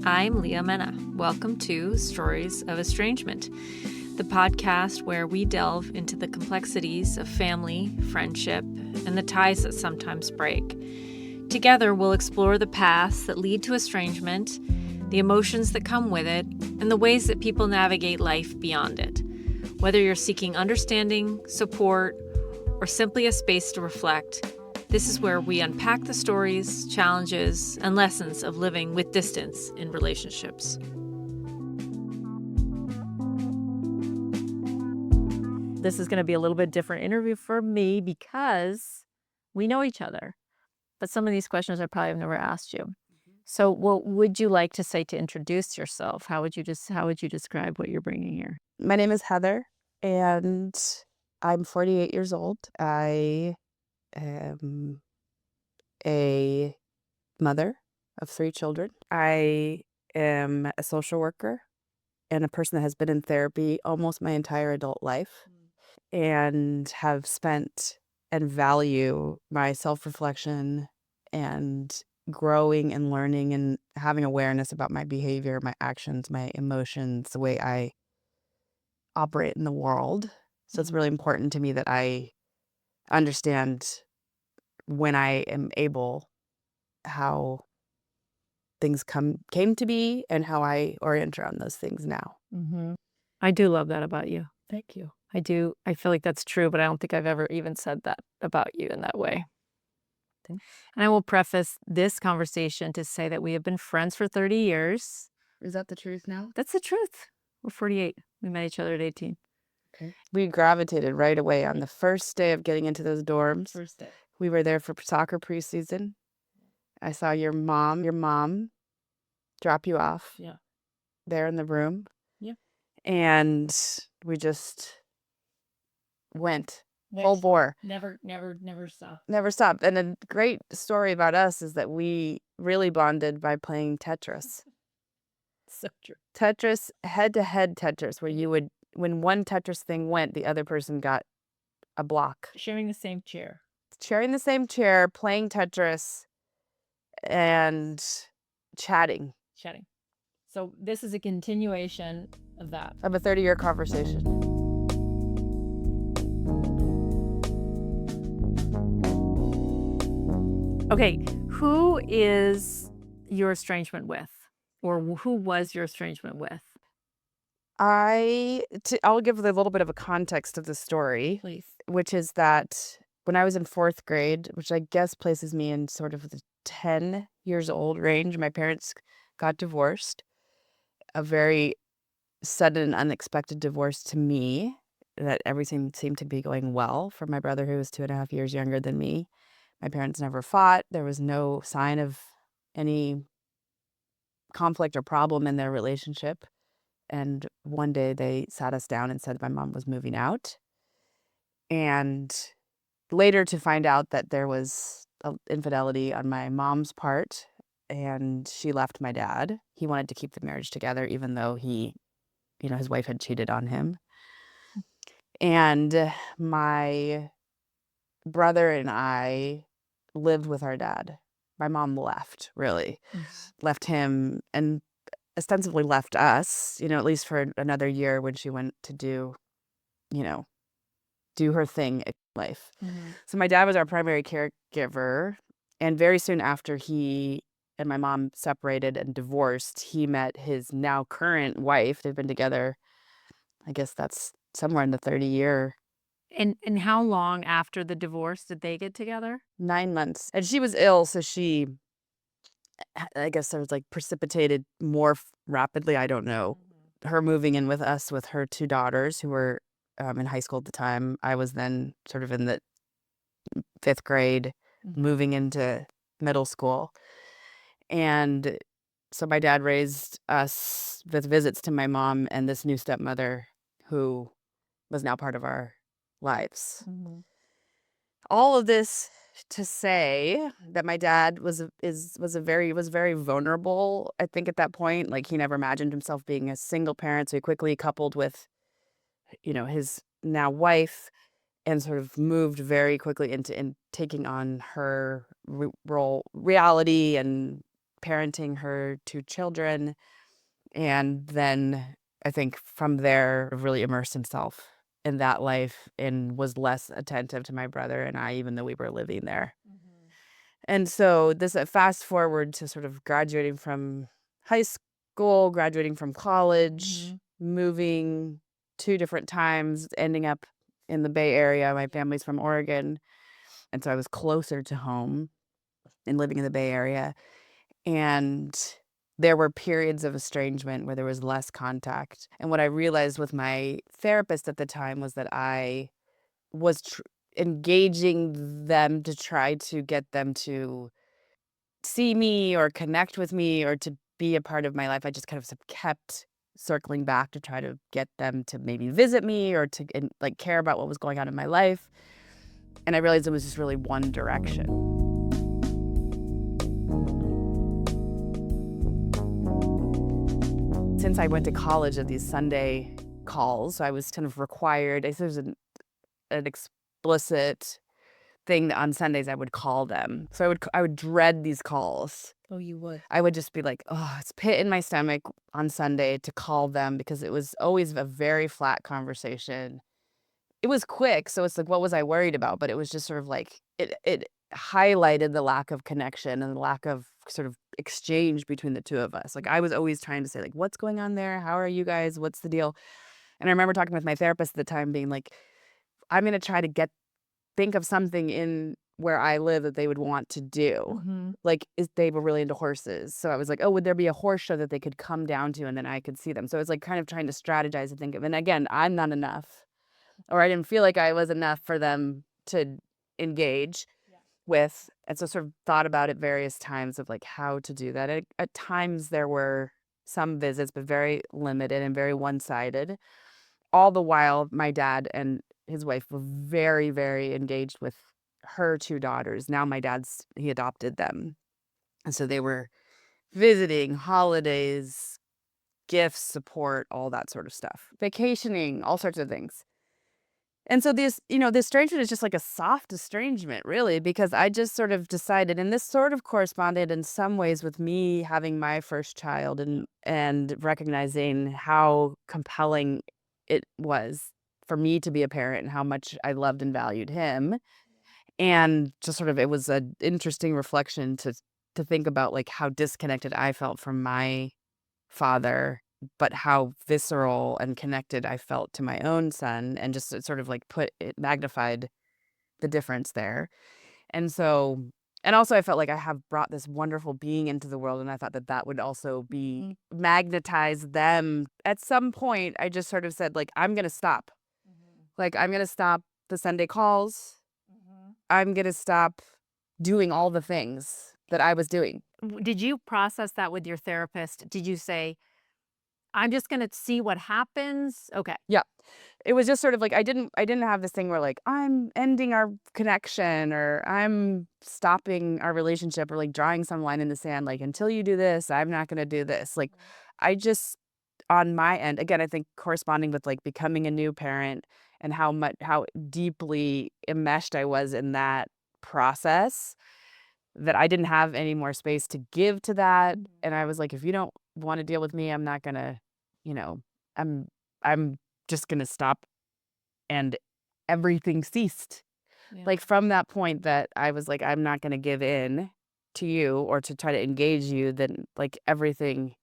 I'm Leah Mena. Welcome to Stories of Estrangement, the podcast where we delve into the complexities of family, friendship, and the ties that sometimes break. Together, we'll explore the paths that lead to estrangement, the emotions that come with it, and the ways that people navigate life beyond it. Whether you're seeking understanding, support, or simply a space to reflect, this is where we unpack the stories, challenges, and lessons of living with distance in relationships. This is going to be a little bit different interview for me because we know each other. But some of these questions I probably have never asked you. So what would you like to say to introduce yourself? How would you describe what you're bringing here? My name is Heather, and I'm 48 years old. I am a mother of 3 children. I am a social worker and a person that has been in therapy almost my entire adult life and have spent and value my self-reflection and growing and learning and having awareness about my behavior, my actions, my emotions, the way I operate in the world. So it's really important to me that I understand when I am able how things came to be and how I orient around those things now. Mm-hmm. I do love that about you. Thank you. I do. I feel like that's true, but I don't think I've ever even said that about you in that way. Thanks. And I will preface this conversation to say that we have been friends for 30 years. Is that the truth now? That's the truth. We're 48. We met each other at 18. Okay. We gravitated right away on the first day of getting into those dorms. First day. We were there for soccer preseason. I saw your mom drop you off. Yeah. There in the room. Yeah. And we just went full bore. Never stopped. Never stopped. And a great story about us is that we really bonded by playing Tetris. So true. Tetris, head-to-head Tetris, where you would, when one Tetris thing went, the other person got a block. Sharing the same chair. Sharing the same chair, playing Tetris, and chatting. So this is a continuation of that. Of a 30-year conversation. Okay, who is your estrangement with? Or who was your estrangement with? I'll give a little bit of a context of the story. Please. Which is that when I was in 4th grade, which I guess places me in sort of the 10 years old range, my parents got divorced. A very sudden, unexpected divorce to me, that everything seemed to be going well for my brother, who was 2.5 years younger than me. My parents never fought. There was no sign of any conflict or problem in their relationship. And one day they sat us down and said my mom was moving out. And later to find out that there was infidelity on my mom's part, and she left my dad. He wanted to keep the marriage together, even though his wife had cheated on him. And my brother and I lived with our dad. My mom left, really. Left him and ostensibly left us, at least for another year when she went to do her thing in life. So my dad was our primary caregiver, and very soon after he and my mom separated and divorced, he met his now current wife. They've been together, I guess that's somewhere in the 30-year. And how long after the divorce did they get together? 9 months. And she was ill, so she, I guess there was precipitated more rapidly, I don't know. Her moving in with us with her 2 daughters who were in high school at the time. I was then sort of in the 5th grade, moving into middle school. And so my dad raised us with visits to my mom and this new stepmother who was now part of our lives. All of this to say that my dad was very vulnerable. I think at that point, he never imagined himself being a single parent, so he quickly coupled with his now wife and sort of moved very quickly into taking on her reality and parenting her 2 children. And then I think from there, really immersed himself in that life and was less attentive to my brother and I, even though we were living there. And so this fast forward to sort of graduating from high school, graduating from college, moving 2 different times, ending up in the Bay Area. My family's from Oregon. And so I was closer to home and living in the Bay Area. And there were periods of estrangement where there was less contact. And what I realized with my therapist at the time was that I was engaging them to try to get them to see me or connect with me or to be a part of my life. I just kind of kept circling back to try to get them to maybe visit me or to like care about what was going on in my life. And I realized it was just really one direction. Since I went to college at these Sunday calls, I was kind of required. There's an explicit thing that on Sundays I would call them. So I would dread these calls. Oh, you would? I would just be like, oh, it's pit in my stomach on Sunday to call them because it was always a very flat conversation. It was quick, so it's like, what was I worried about? But it was just sort of like, it highlighted the lack of connection and the lack of sort of exchange between the two of us. Like, I was always trying to say, like, what's going on there? How are you guys? What's the deal? And I remember talking with my therapist at the time being like, I'm going to try to think of something in where I live that they would want to do. Like, they were really into horses. So I was like, oh, would there be a horse show that they could come down to and then I could see them? So it's like kind of trying to strategize and think of, and again, I'm not enough, or I didn't feel like I was enough for them to engage with. And so sort of thought about it various times of like how to do that. At times there were some visits, but very limited and very one-sided. All the while, my dad and his wife were very, very engaged with her 2 daughters. Now he adopted them. And so they were visiting, holidays, gifts, support, all that sort of stuff. Vacationing, all sorts of things. And so this estrangement is just like a soft estrangement, really, because I just sort of decided, and this sort of corresponded in some ways with me having my first child and recognizing how compelling it was for me to be a parent and how much I loved and valued him. And just sort of, it was an interesting reflection to think about like how disconnected I felt from my father, but how visceral and connected I felt to my own son, and just sort of like magnified the difference there. And so, and also I felt like I have brought this wonderful being into the world, and I thought that would also be magnetize them. At some point, I just sort of said, like, I'm going to stop. Like, I'm going to stop the Sunday calls. I'm going to stop doing all the things that I was doing. Did you process that with your therapist? Did you say, I'm just going to see what happens? Okay. Yeah. It was just sort of like, I didn't have this thing where like, I'm ending our connection or I'm stopping our relationship or like drawing some line in the sand. Like, until you do this, I'm not going to do this. Like, I just, on my end, again, I think corresponding with like becoming a new parent and how deeply enmeshed I was in that process, that I didn't have any more space to give to that. And I was like, if you don't want to deal with me, I'm not going to, I'm just going to stop. And everything ceased. Yeah. Like, from that point that I was like, I'm not going to give in to you or to try to engage you, then like everything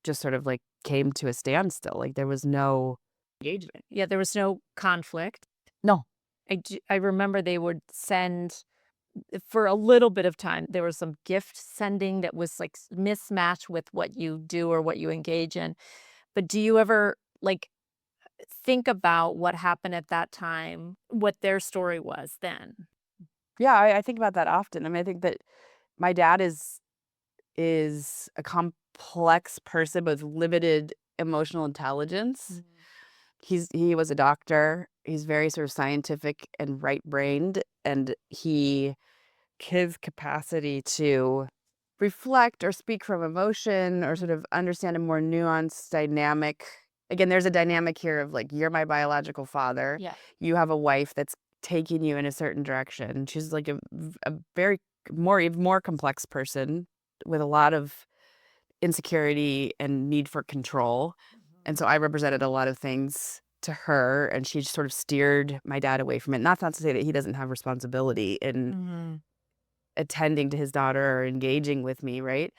just sort of like came to a standstill. Like, there was no engagement. Yeah, there was no conflict. No. I remember they would send, for a little bit of time, there was some gift sending that was like mismatched with what you do or what you engage in. But do you ever like think about what happened at that time, what their story was then? Yeah, I think about that often. I mean, I think that my dad is a complex person with limited emotional intelligence. He was a doctor. He's very sort of scientific and right-brained, and his capacity to reflect or speak from emotion or sort of understand a more nuanced dynamic. Again, there's a dynamic here of like, you're my biological father. Yeah. You have a wife that's taking you in a certain direction. She's like a very more complex person with a lot of insecurity and need for control. And so I represented a lot of things to her, and she sort of steered my dad away from it. Not to say that he doesn't have responsibility in attending to his daughter or engaging with me, right?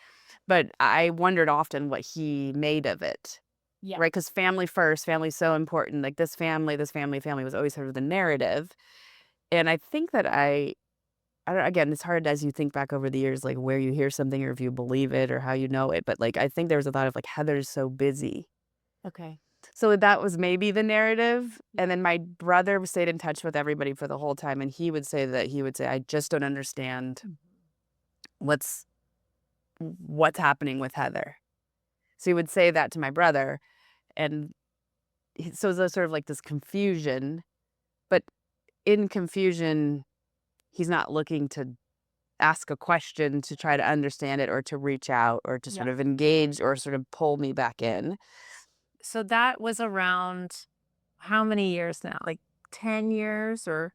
But I wondered often what he made of it. Yeah. Right? Because family first, family's so important. Like this family was always sort of the narrative. And I think that I don't, again, it's hard as you think back over the years, like where you hear something or if you believe it or how you know it. But like, I think there was a lot of like, Heather's so busy. Okay. So that was maybe the narrative. And then my brother stayed in touch with everybody for the whole time. And he would say, I just don't understand what's happening with Heather. So he would say that to my brother. And so it was sort of like this confusion. But in confusion, he's not looking to ask a question to try to understand it or to reach out or to sort of engage or sort of pull me back in. So that was around how many years now? Like 10 years or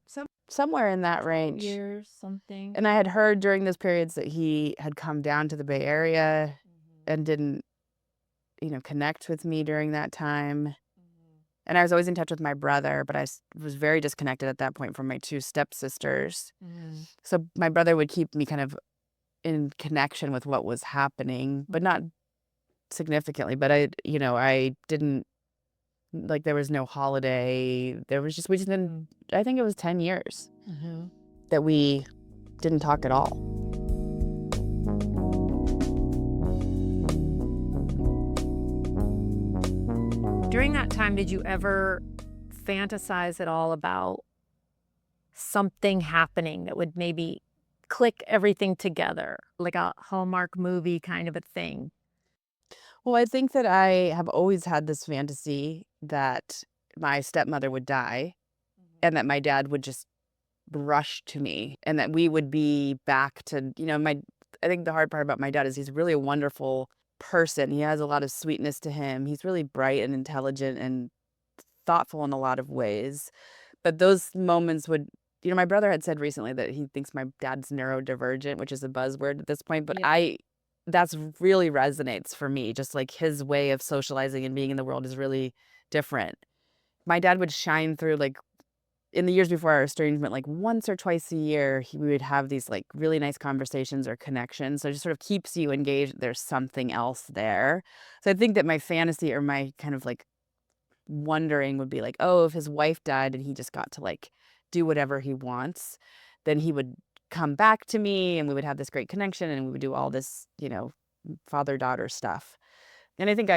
Somewhere in that range. years, something? And I had heard during those periods that he had come down to the Bay Area and didn't, connect with me during that time. And I was always in touch with my brother, but I was very disconnected at that point from my two stepsisters. So my brother would keep me kind of in connection with what was happening, but not significantly. But I didn't, like, there was no holiday. We just didn't, I think it was 10 years that we didn't talk at all. During that time, did you ever fantasize at all about something happening that would maybe click everything together, like a Hallmark movie kind of a thing? Well, I think that I have always had this fantasy that my stepmother would die and that my dad would just rush to me and that we would be back to, I think the hard part about my dad is he's really a wonderful person. He has a lot of sweetness to him. He's really bright and intelligent and thoughtful in a lot of ways. But those moments would, my brother had said recently that he thinks my dad's neurodivergent, which is a buzzword at this point. But that's really resonates for me. Just like his way of socializing and being in the world is really different. My dad would shine through, like, in the years before our estrangement, like once or twice a year, we would have these like really nice conversations or connections. So it just sort of keeps you engaged. There's something else there. So I think that my fantasy or my kind of like wondering would be like, oh, if his wife died and he just got to like do whatever he wants, then he would come back to me and we would have this great connection and we would do all this, father-daughter stuff. And I think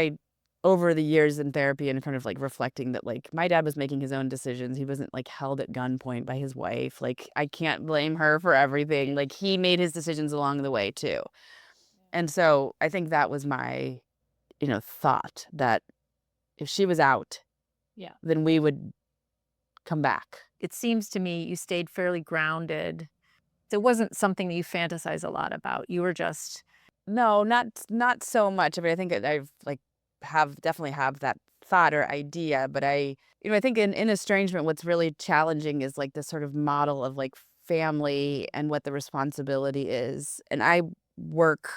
over the years in therapy and kind of like reflecting that like my dad was making his own decisions. He wasn't like held at gunpoint by his wife. Like I can't blame her for everything. Like he made his decisions along the way too. And so I think that was my, thought that if she was out, then we would come back. It seems to me you stayed fairly grounded. It wasn't something that you fantasize a lot about. You were just... No, not so much. I mean, I think I've like definitely have that thought or idea, but I think in estrangement, what's really challenging is like this sort of model of like family and what the responsibility is. And I work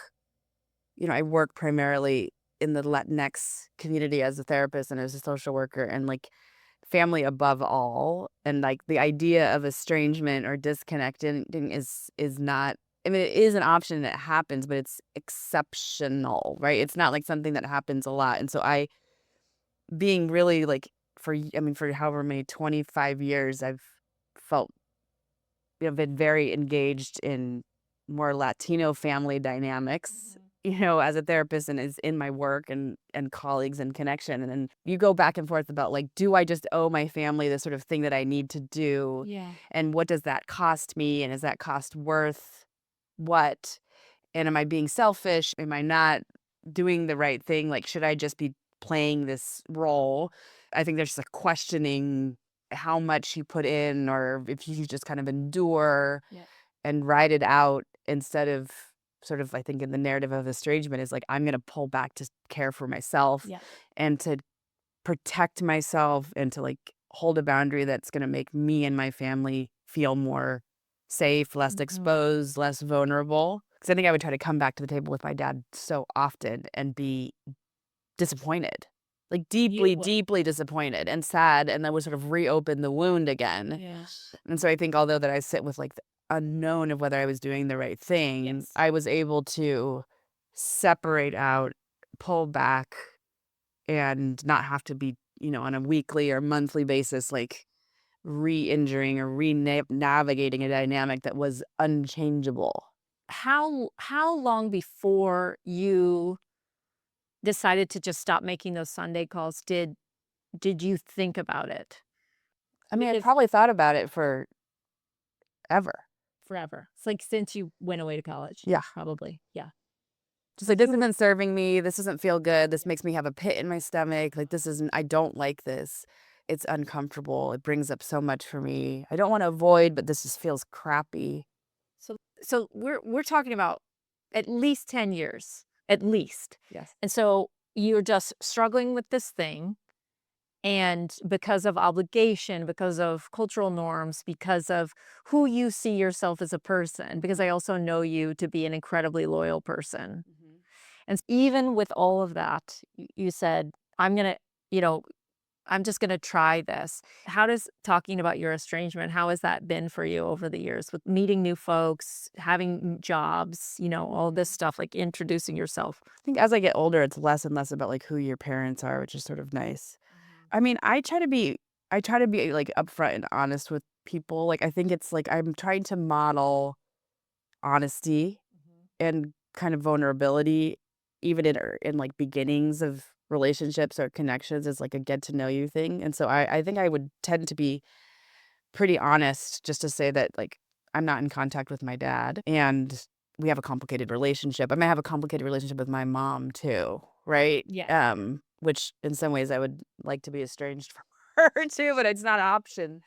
primarily in the Latinx community as a therapist and as a social worker, and like family above all. And like the idea of estrangement or disconnecting is not, I mean, it is an option that happens, but it's exceptional, right? It's not like something that happens a lot. And so being really like, for however many, 25 years, I've felt, been very engaged in more Latino family dynamics, as a therapist and is in my work and colleagues and connection. And then you go back and forth about like, do I just owe my family the sort of thing that I need to do? Yeah. And what does that cost me? And is that cost worth what? And am I being selfish? Am I not doing the right thing? Like, should I just be playing this role? I think there's a questioning how much you put in or if you just kind of endure and ride it out instead of sort of, I think in the narrative of estrangement is like, I'm going to pull back to care for myself and to protect myself and to like hold a boundary that's going to make me and my family feel more safe, less exposed, less vulnerable. Because I think I would try to come back to the table with my dad so often and be disappointed, like deeply disappointed and sad, and then would sort of reopen the wound again. Yeah. And so I think although that I sit with like the unknown of whether I was doing the right thing, I was able to separate out, pull back, and not have to be, on a weekly or monthly basis, like re-injuring or navigating a dynamic that was unchangeable. How long before you decided to just stop making those Sunday calls did you think about it? I mean, I probably thought about it forever. Forever. It's like since you went away to college. Yeah. Probably. Yeah. Just like, this isn't serving me. This doesn't feel good. This makes me have a pit in my stomach. Like, I don't like this. It's uncomfortable. It brings up so much for me. I don't want to avoid, but this just feels crappy. So we're talking about at least 10 years, at least. Yes. And so you're just struggling with this thing, and because of obligation, because of cultural norms, because of who you see yourself as a person, because I also know you to be an incredibly loyal person. Mm-hmm. And even with all of that, you said, I'm just going to try this. How does talking about your estrangement, how has that been for you over the years with meeting new folks, having jobs, all this stuff, like introducing yourself? I think as I get older, it's less and less about like who your parents are, which is sort of nice. I mean, I try to be like upfront and honest with people. Like, I think it's like I'm trying to model honesty and kind of vulnerability, even in like beginnings of relationships or connections, is like a get to know you thing. And so I think I would tend to be pretty honest just to say that, like, I'm not in contact with my dad and we have a complicated relationship. I might have a complicated relationship with my mom too, right? Yeah. Which in some ways I would like to be estranged from her too, but it's not an option.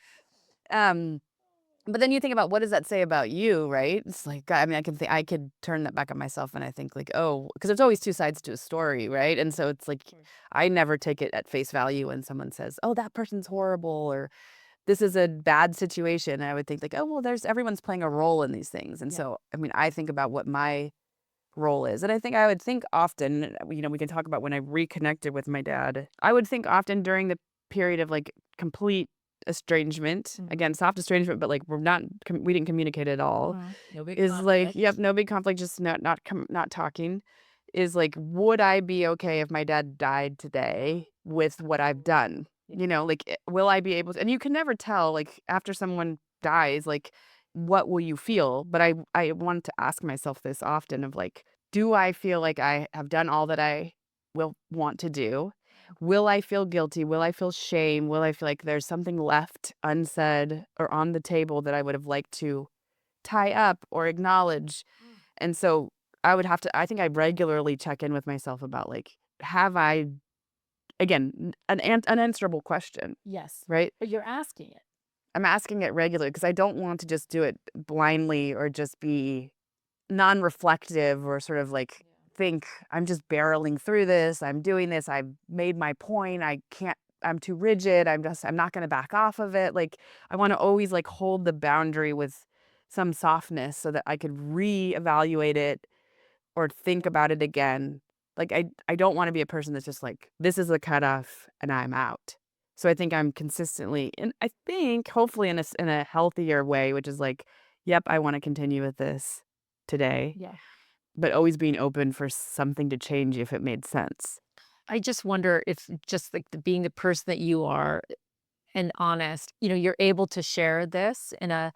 But then you think about, what does that say about you, right? It's like, I mean, I could turn that back on myself and I think like, oh, because there's always two sides to a story, right? And so it's like, I never take it at face value when someone says, oh, that person's horrible, or this is a bad situation. I would think like, oh, well, everyone's playing a role in these things. And so, I mean, I think about what my role is. And I think I would think often, we can talk about when I reconnected with my dad. I would think often during the period of like complete estrangement, again, soft estrangement, but like we didn't communicate at all. No big Is conflict. like, no big conflict, just not talking. Is like, would I be okay if my dad died today with what I've done? Like, will I be able to? And you can never tell, like, after someone dies, like, what will you feel? But I wanted to ask myself this often of like, do I feel like I have done all that I will want to do? Will I feel guilty? Will I feel shame? Will I feel like there's something left unsaid or on the table that I would have liked to tie up or acknowledge? And so I think I regularly check in with myself about like, have I, again, an unanswerable question. Yes. Right? But you're asking it. I'm asking it regularly because I don't want to just do it blindly or just be non-reflective or sort of like think I'm just barreling through this. I'm doing this. I've made my point. I'm too rigid. I'm not going to back off of it. Like, I want to always like hold the boundary with some softness so that I could reevaluate it or think about it again. Like, I don't want to be a person that's just like, this is the cutoff and I'm out. So I think I'm consistently, and I think hopefully in a healthier way, which is like, yep, I want to continue with this today. Yeah. But always being open for something to change if it made sense. I just wonder if just like being the person that you are and honest, you're able to share this in a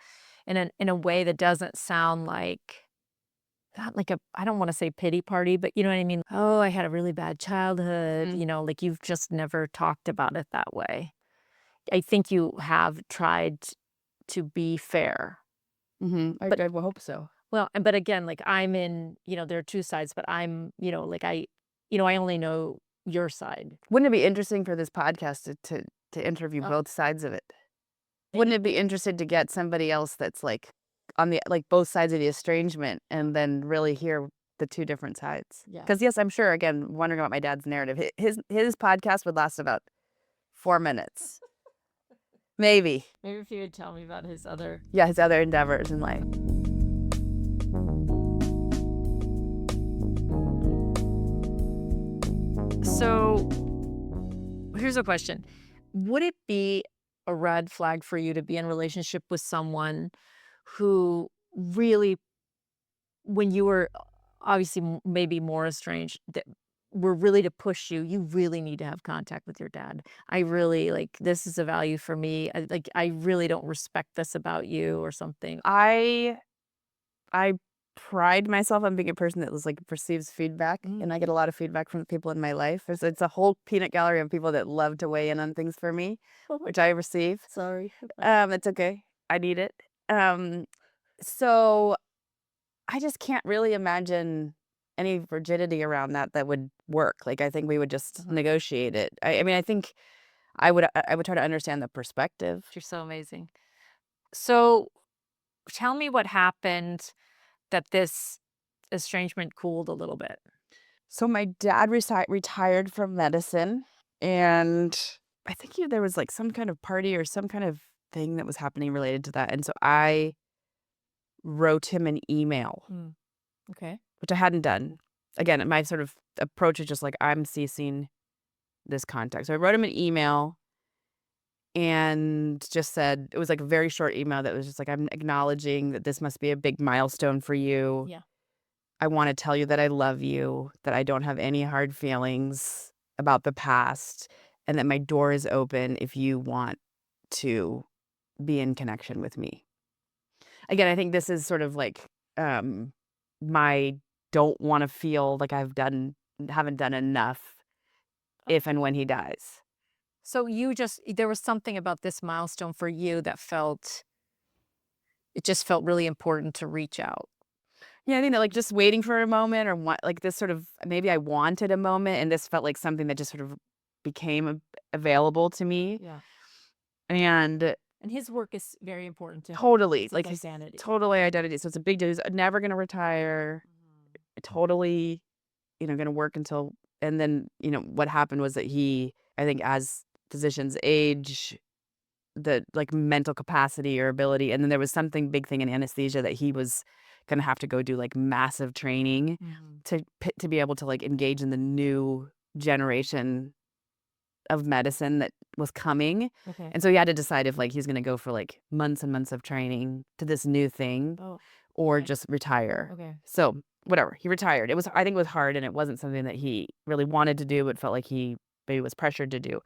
way that doesn't sound like, not like I don't want to say pity party, but you know what I mean? Oh, I had a really bad childhood, like you've just never talked about it that way. I think you have tried to be fair. I will hope so. Well, but again, like I'm in, there are two sides, but I'm, like I only know your side. Wouldn't it be interesting for this podcast to interview both sides of it? Wouldn't it be interesting to get somebody else that's like on the, like, both sides of the estrangement and then really hear the two different sides? Yeah. Because yes, I'm sure, again, wondering about my dad's narrative, his podcast would last about 4 minutes. Maybe. Maybe if you would tell me about his other endeavors in life. So here's a question. Would it be a red flag for you to be in a relationship with someone who really, when you were obviously maybe more estranged, that were really to push you, you really need to have contact with your dad. I really like, this is a value for me. I really don't respect this about you or something. I pride myself on being a person that was like receives feedback, and I get a lot of feedback from the people in my life. It's a whole peanut gallery of people that love to weigh in on things for me, which I receive. Sorry. It's okay. I need it. So I just can't really imagine any rigidity around that would work. Like I think we would just negotiate it. I mean, I think I would try to understand the perspective. You're so amazing. So tell me what happened that this estrangement cooled a little bit. So my dad retired from medicine, and I think there was like some kind of party or some kind of thing that was happening related to that. And so I wrote him an email, Okay. which I hadn't done. Again, my sort of approach is just like I'm ceasing this contact. So I wrote him an email and just said, it was like a very short email that was just like, I'm acknowledging that this must be a big milestone for you. Yeah. I want to tell you that I love you, that I don't have any hard feelings about the past, and that my door is open if you want to be in connection with me. Again, I think this is sort of like my don't want to feel like haven't done enough if and when he dies. So there was something about this milestone for you that it just felt really important to reach out. Yeah, I think that like just waiting for a moment or like this sort of maybe I wanted a moment and this felt like something that just sort of became available to me. Yeah. And And his work is very important to him. totally It's like his his identity. totally identity. So it's a big deal. He's never going to retire. Totally, going to work until, and then, what happened was that I think as physicians age, the like mental capacity or ability, and then there was something big thing in anesthesia that he was going to have to go do like massive training to be able to like engage in the new generation of medicine that was coming. Okay. And so he had to decide if like he's going to go for like months and months of training to this new thing or just retire. Okay. So whatever, he retired. I think it was hard, and it wasn't something that he really wanted to do, but felt like he maybe was pressured to do.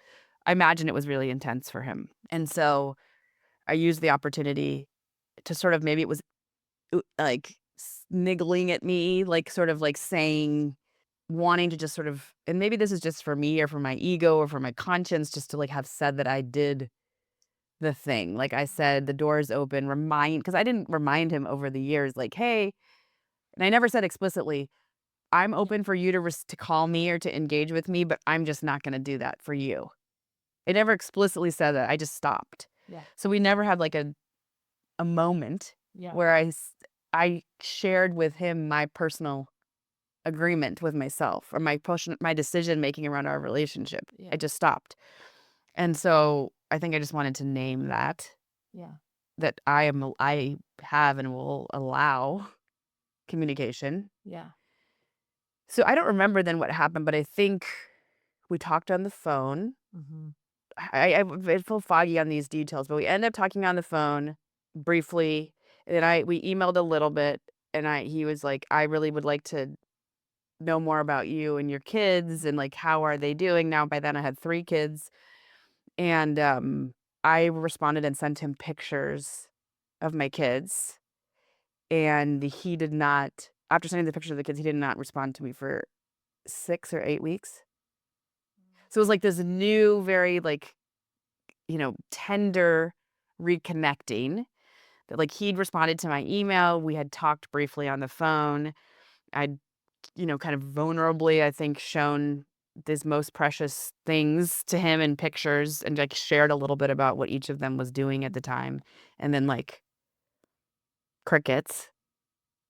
I imagine it was really intense for him. And so I used the opportunity to sort of, maybe it was like niggling at me, like sort of like saying, wanting to just sort of, and maybe this is just for me or for my ego or for my conscience, just to like have said that I did the thing. Like I said, the door's open, because I didn't remind him over the years, like, hey, and I never said explicitly, I'm open for you to call me or to engage with me, but I'm just not going to do that for you. I never explicitly said that. I just stopped. Yeah. So we never had like a moment where I shared with him my personal agreement with myself or my decision making around our relationship. Yeah. I just stopped. And so I think I just wanted to name that. Yeah. That I have and will allow communication. Yeah. So I don't remember then what happened, but I think we talked on the phone. I feel foggy on these details, but we ended up talking on the phone briefly, and then we emailed a little bit, and he was like, I really would like to know more about you and your kids, and like, how are they doing now? By then I had 3 kids, and I responded and sent him pictures of my kids, and he did not, after sending the picture of the kids, he did not respond to me for 6 or 8 weeks. So it was like this new, very like, tender reconnecting that like he'd responded to my email. We had talked briefly on the phone. I'd, kind of vulnerably, I think, shown these most precious things to him in pictures and like shared a little bit about what each of them was doing at the time. And then like crickets.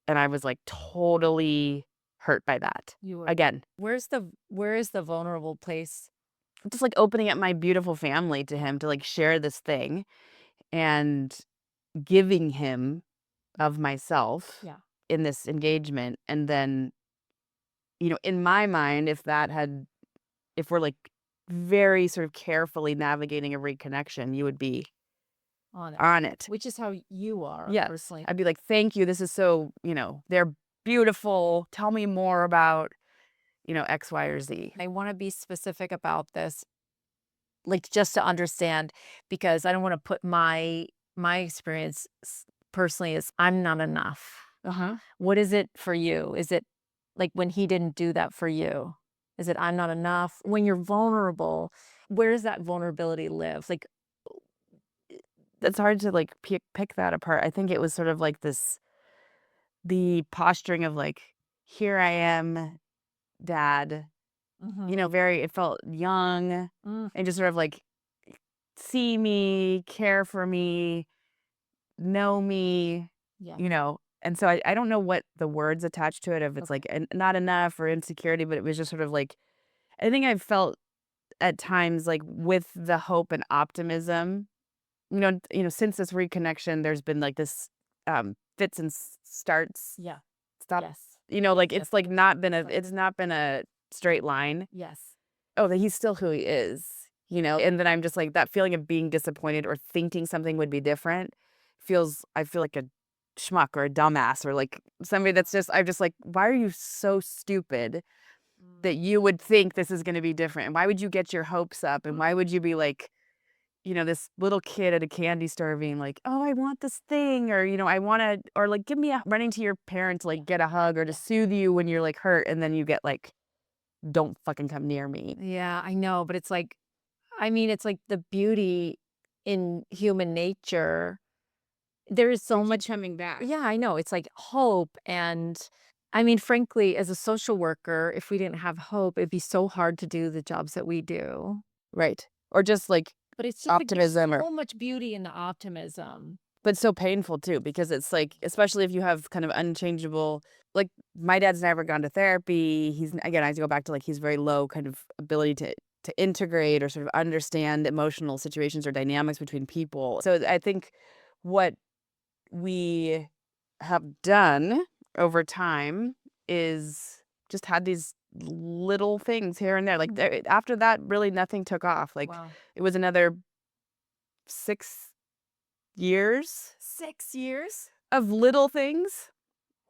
And I was like totally hurt by that. You were. Again, Where is the vulnerable place? just like opening up my beautiful family to him to like share this thing and giving him of myself in this engagement. And then, in my mind, if that had if we're like very sort of carefully navigating a reconnection, you would be On it. on it. Which is how you are, Yes. personally. I'd be like, thank you. This is so, they're beautiful. Tell me more about, X, Y, or Z. I want to be specific about this, like just to understand, because I don't want to put my experience personally is I'm not enough. Uh-huh. What is it for you? Is it like when he didn't do that for you? Is it I'm not enough? When you're vulnerable, where does that vulnerability live? Like, It's hard to like pick that apart. I think it was sort of like the posturing of like, here I am, dad, it felt young mm, and just sort of like see me, care for me, know me, yeah. And so I don't know what the words attached to it, if it's Okay. like not enough or insecurity, but it was just sort of like, I think I've felt at times like with the hope and optimism, since this reconnection, there's been like this fits and starts, Yeah. stop, Yes. like Yes. it's like not been Right. it's not been a straight line. Yes. Oh, that he's still who he is, and then I'm just like that feeling of being disappointed or thinking something would be different I feel like a schmuck or a dumbass or like somebody that's just, I'm just like, why are you so stupid that you would think this is going to be different? And why would you get your hopes up? And why would you be like, this little kid at a candy store being like, oh, I want this thing, or, I want to, or like, give me running to your parents, like get a hug or to soothe you when you're like hurt. And then you get like, don't fucking come near me. Yeah, I know, but it's like, I mean, it's like the beauty in human nature. There is so much Coming back. Yeah, I know. It's like hope. And I mean, frankly, as a social worker, if we didn't have hope, it'd be so hard to do the jobs that we do. Right. Or just like But it's just like there's optimism, or so much beauty in the optimism. but so painful too, because it's like, especially if you have kind of unchangeable, like my dad's never gone to therapy. He's, again, I have to go back to like, he's very low kind of ability to integrate or sort of understand emotional situations or dynamics between people. So I think what we have done over time is just had these little things here and there. Like after that, really nothing took off. Like Wow. it was another 6 years 6 years? of little things,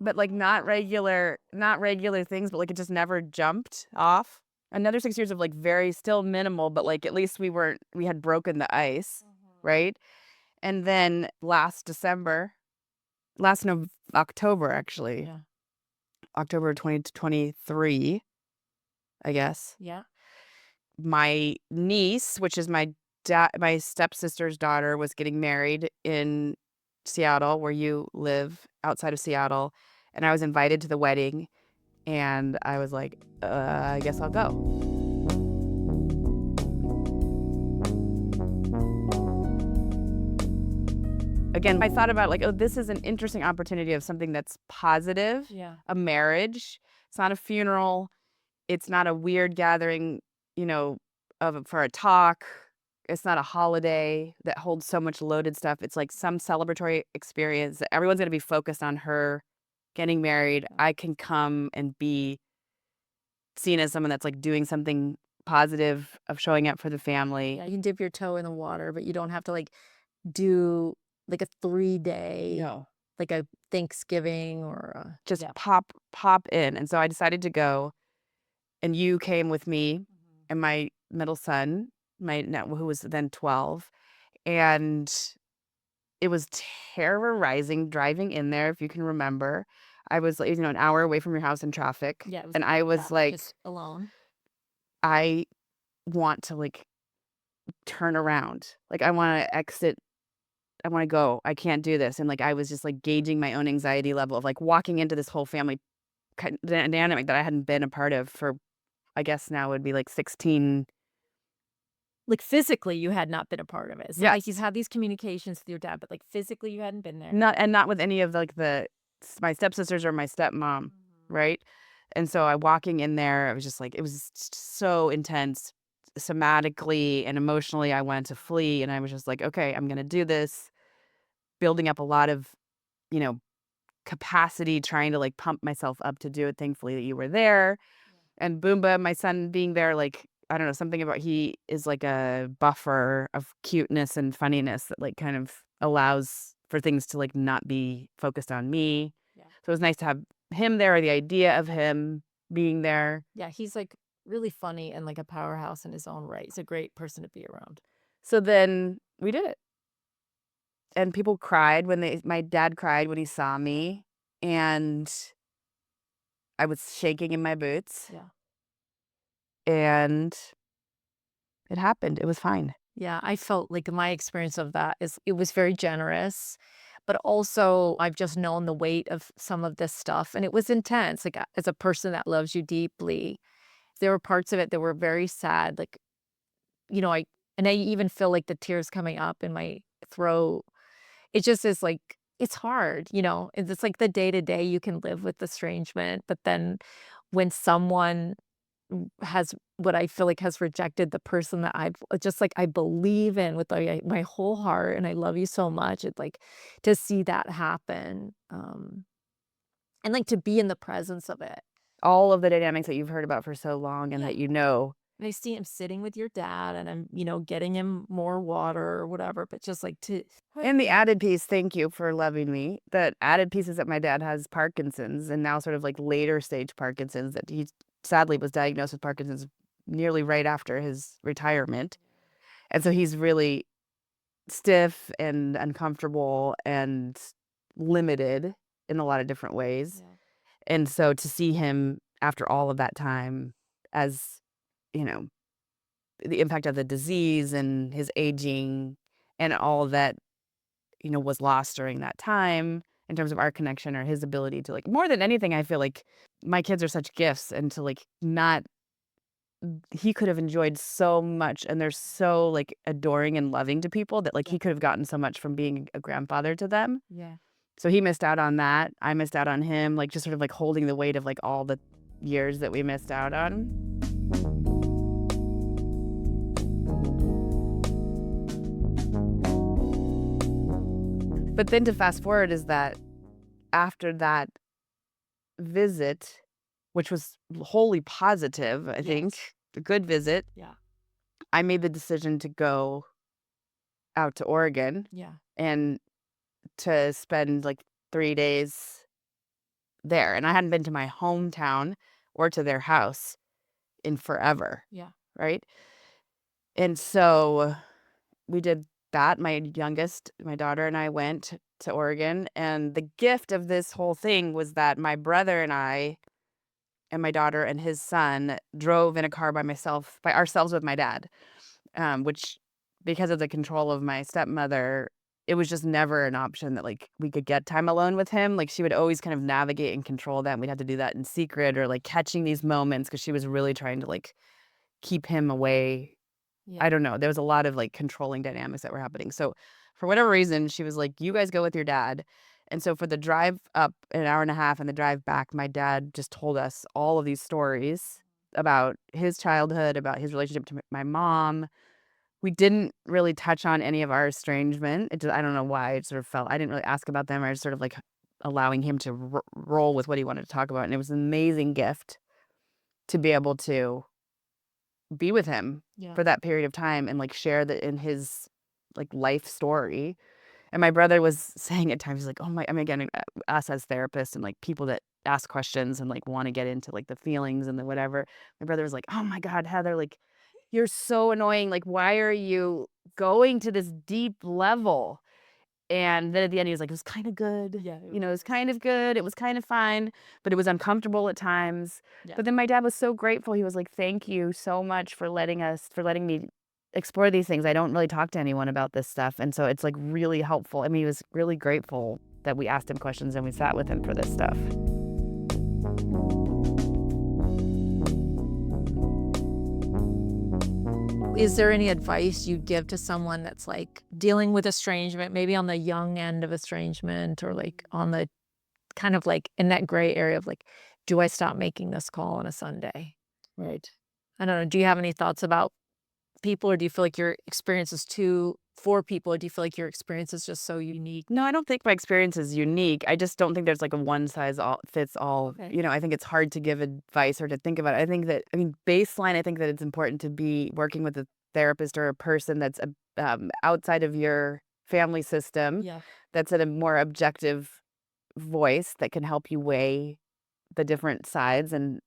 but like not regular things, but like it just never jumped off. Another 6 years of like very still minimal, but like at least we had broken the ice, right? And then October actually, Yeah. October 2023, I guess. Yeah. My niece, which is my stepsister's daughter, was getting married in Seattle, where you live, outside of Seattle, and I was invited to the wedding, and I was like, I guess I'll go. Again, I thought about like, oh, this is an interesting opportunity of something that's positive, Yeah. a marriage. It's not a funeral. It's not a weird gathering, for a talk. It's not a holiday that holds so much loaded stuff. It's like some celebratory experience that everyone's going to be focused on her getting married. I can come and be seen as someone that's like doing something positive, of showing up for the family. Yeah, you can dip your toe in the water, but you don't have to like do like a 3-day, No. like a Thanksgiving or a, Just yeah. pop in. And so I decided to go, and you came with me and my middle son, who was then 12, and it was terrorizing driving in there, if you can remember. I was, like, an hour away from your house in traffic, Yeah, it was and I was like, just alone. I want to like turn around. Like I want to exit. I want to go. I can't do this. And like I was just like gauging my own anxiety level of like walking into this whole family dynamic that I hadn't been a part of for, I guess now would be like 16. Like physically, you had not been a part of it. So Yeah. like you've had these communications with your dad, but like physically, you hadn't been there. Not with any of like my stepsisters or my stepmom, right? And so I walking in there, I was just like, it was so intense, somatically and emotionally. I wanted to flee, and I was just like, okay, I'm gonna do this, building up a lot of, you know, capacity, trying to like pump myself up to do it. Thankfully that you were there, and Boomba, my son, being there, like I don't know, something about he is like a buffer of cuteness and funniness that like kind of allows for things to like not be focused on me. Yeah. So it was nice to have him there, or the idea of him being there. Yeah, he's like really funny and like a powerhouse in his own right. He's a great person to be around. So then we did it. And people cried my dad cried when he saw me, and I was shaking in my boots, Yeah. and it happened. It was fine. Yeah, I felt like my experience of that is it was very generous, but also I've just known the weight of some of this stuff and it was intense. Like as a person that loves you deeply, there were parts of it that were very sad. Like, I even feel like the tears coming up in my throat. It just is like it's hard, It's like the day to day you can live with estrangement, but then when someone has what I feel like has rejected the person that I believe in with my whole heart and I love you so much. It's like to see that happen, and like to be in the presence of it. All of the dynamics that you've heard about for so long and that Yeah. And I see him sitting with your dad and I'm, getting him more water or whatever, but just like to And the added piece, thank you for loving me. That added piece is that my dad has Parkinson's, and now sort of like later stage Parkinson's, that he sadly was diagnosed with Parkinson's nearly right after his retirement. And so he's really stiff and uncomfortable and limited in a lot of different ways. Yeah. And so to see him after all of that time, as you know, the impact of the disease and his aging and all that, was lost during that time in terms of our connection, or his ability to like, more than anything, I feel like my kids are such gifts, and to like not he could have enjoyed so much, and they're so like adoring and loving to people that like he could have gotten so much from being a grandfather to them. Yeah. So he missed out on that. I missed out on him, like just sort of like holding the weight of like all the years that we missed out on. But then to fast forward is that after that visit, which was wholly positive, I think, Yes. a good visit, Yeah. I made the decision to go out to Oregon Yeah. and to spend like 3 days there. And I hadn't been to my hometown or to their house in forever, Yeah. right? And so we did that. My youngest, my daughter, and I went to Oregon. And the gift of this whole thing was that my brother and I and my daughter and his son drove in a car by ourselves with my dad, which, because of the control of my stepmother, it was just never an option that like we could get time alone with him. Like she would always kind of navigate and control that. And we'd have to do that in secret, or like catching these moments, because she was really trying to like keep him away. Yeah. I don't know. There was a lot of like controlling dynamics that were happening. So for whatever reason, she was like, you guys go with your dad. And so for the drive up, an hour and a half, and the drive back, my dad just told us all of these stories about his childhood, about his relationship to my mom. We didn't really touch on any of our estrangement. I don't know why. It sort of felt, I didn't really ask about them. I was sort of like allowing him to roll with what he wanted to talk about. And it was an amazing gift to be able to be with him Yeah. for that period of time and like share that in his like life story. And my brother was saying at times, he's like, oh my, I mean, again, us as therapists and like people that ask questions and like want to get into like the feelings and the whatever. My brother was like, oh my God, Heather, like, you're so annoying. Like, why are you going to this deep level? And then at the end, he was like, it was kind of good. Yeah. It was kind of good. It was kind of fine, but it was uncomfortable at times. Yeah. But then my dad was so grateful. He was like, thank you so much for letting me explore these things. I don't really talk to anyone about this stuff. And so it's like really helpful. I mean, he was really grateful that we asked him questions and we sat with him for this stuff. Is there any advice you'd give to someone that's like dealing with estrangement, maybe on the young end of estrangement, or like on the kind of like in that gray area of like, do I stop making this call on a Sunday? Right. I don't know. Do you have any thoughts about people, or do you feel like your experience is too for people, or do you feel like your experience is just so unique? No, I don't think my experience is unique. I just don't think there's like a one size all fits all. Okay. I think it's hard to give advice or to think about it. I mean, baseline, I think that it's important to be working with a therapist or a person that's outside of your family system, Yeah. that's at a more objective voice that can help you weigh the different sides and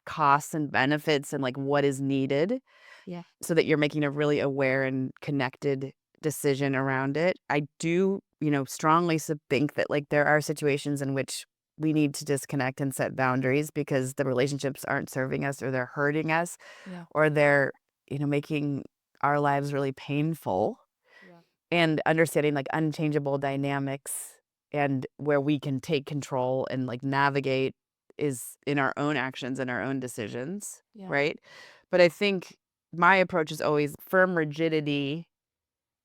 costs and benefits and like what is needed Yeah. so that you're making a really aware and connected decision around it. I do, strongly think that like there are situations in which we need to disconnect and set boundaries because the relationships aren't serving us or they're hurting us Yeah. or they're, making our lives really painful, Yeah. and understanding like unchangeable dynamics and where we can take control and like navigate is in our own actions and our own decisions, Yeah. right? But I think my approach is always firm rigidity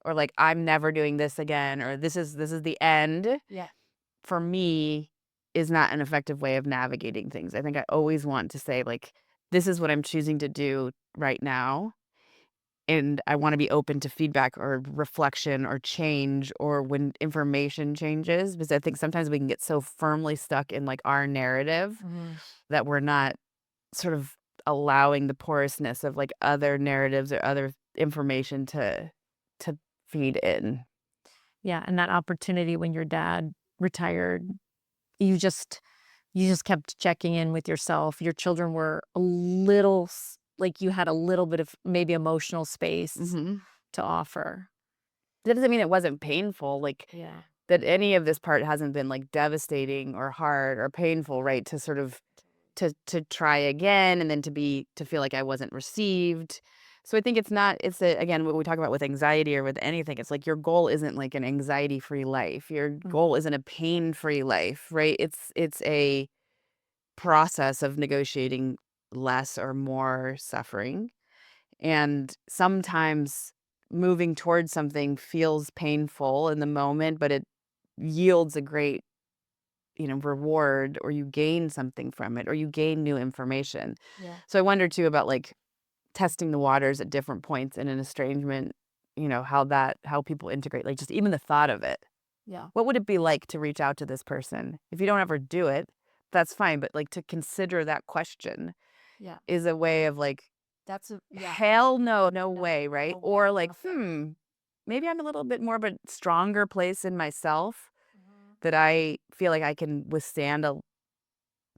or like I'm never doing this again or this is the end. Yeah. For me is not an effective way of navigating things. I think I always want to say like this is what I'm choosing to do right now, and I want to be open to feedback or reflection or change or when information changes, because I think sometimes we can get so firmly stuck in like our narrative that we're not sort of allowing the porousness of like other narratives or other information to feed in. Yeah, and that opportunity when your dad retired, you just you just kept checking in with yourself. Your children were a little like you had a little bit of maybe emotional space Hmm. to offer. That doesn't mean it wasn't painful. Like Yeah. that any of this part hasn't been like devastating or hard or painful, right? To sort of to try again and then to feel like I wasn't received. So I think again what we talk about with anxiety or with anything, it's like your goal isn't like an anxiety-free life. Your goal isn't a pain-free life, right? It's a process of negotiating less or more suffering. And sometimes moving towards something feels painful in the moment, but it yields a great, reward, or you gain something from it, or you gain new information. Yeah. So I wonder too about like testing the waters at different points in an estrangement, how people integrate, like just even the thought of it. Yeah. What would it be like to reach out to this person? If you don't ever do it, that's fine. But like to consider that question Yeah. is a way of like, That's a yeah. hell no, no No, way, right? no way. Or like, Okay. maybe I'm a little bit more of a stronger place in myself Mhm. that I feel like I can withstand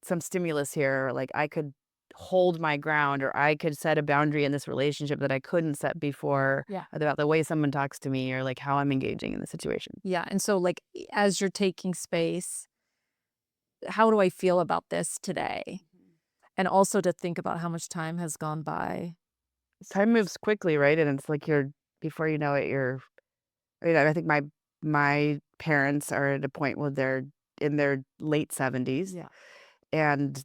some stimulus here, or like I could hold my ground, or I could set a boundary in this relationship that I couldn't set before Yeah. about the way someone talks to me or like how I'm engaging in the situation. Yeah, and so, like, as you're taking space, how do I feel about this today? And also to think about how much time has gone by. Time moves quickly, right? And it's like before you know it, I think my parents are at a point where they're in their late 70s, Yeah. and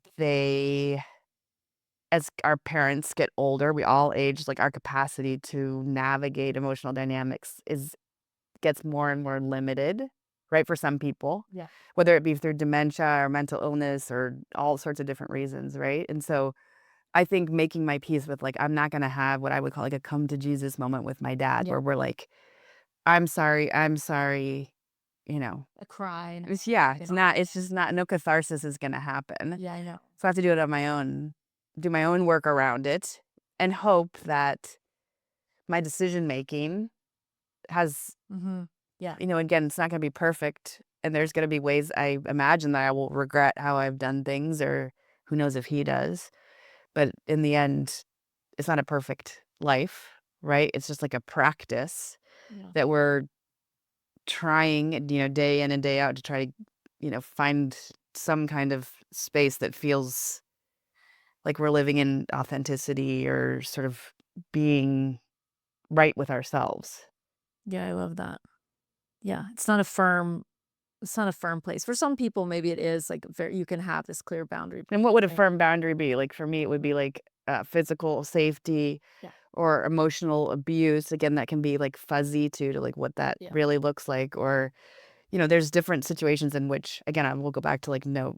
as our parents get older, we all age, like our capacity to navigate emotional dynamics gets more and more limited, right? For some people, Yeah. whether it be through dementia or mental illness or all sorts of different reasons, right? And so I think making my peace with like, I'm not going to have what I would call like a come to Jesus moment with my dad, Yeah. where we're like, I'm sorry, I'm sorry, A cry. it's just not, no catharsis is going to happen. Yeah, I know. So I have to do it on my own, do my own work around it, and hope that my decision making has, Yeah. again, it's not going to be perfect. And there's going to be ways I imagine that I will regret how I've done things, or who knows if he does. But in the end, it's not a perfect life, right? It's just like a practice Yeah. that we're trying, day in and day out to try to, find some kind of space that feels like we're living in authenticity or sort of being right with ourselves. Yeah, I love that. Yeah, it's not a firm place. For some people, maybe it is like very you can have this clear boundary. And what would a Right. firm boundary be? Like for me, it would be like physical safety Yeah. or emotional abuse. Again, that can be like fuzzy too, to like what that Yeah. really looks like. Or, there's different situations in which, again, I will go back to like no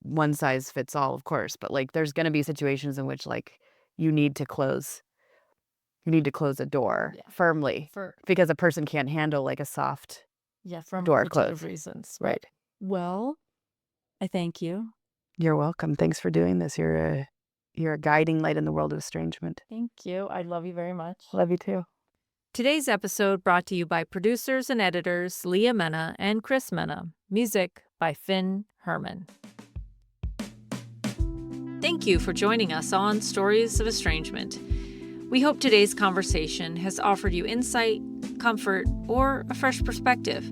one size fits all, of course, but like there's going to be situations in which like you need to close You need to close a door firmly because a person can't handle like a soft from door multitude of closed. reasons. Right. Well, I thank you. You're welcome. Thanks for doing this. You're a guiding light in the world of estrangement. Thank you. I love you very much. Love you too. Today's episode brought to you by producers and editors Leah Mena and Chris Mena. Music by Finn Herman. Thank you for joining us on Stories of Estrangement. We hope today's conversation has offered you insight, comfort, or a fresh perspective.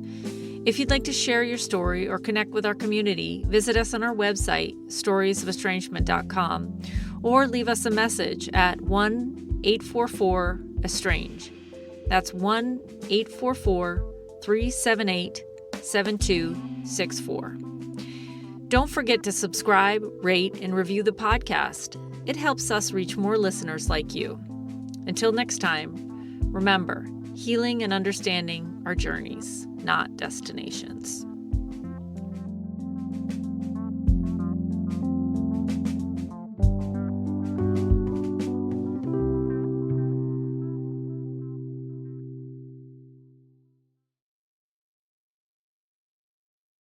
If you'd like to share your story or connect with our community, visit us on our website, storiesofelstrangement.com, or leave us a message at 1-844-ESTRANGE. That's 1-844-378-7264. Don't forget to subscribe, rate, and review the podcast. It helps us reach more listeners like you. Until next time, remember, healing and understanding are journeys, not destinations.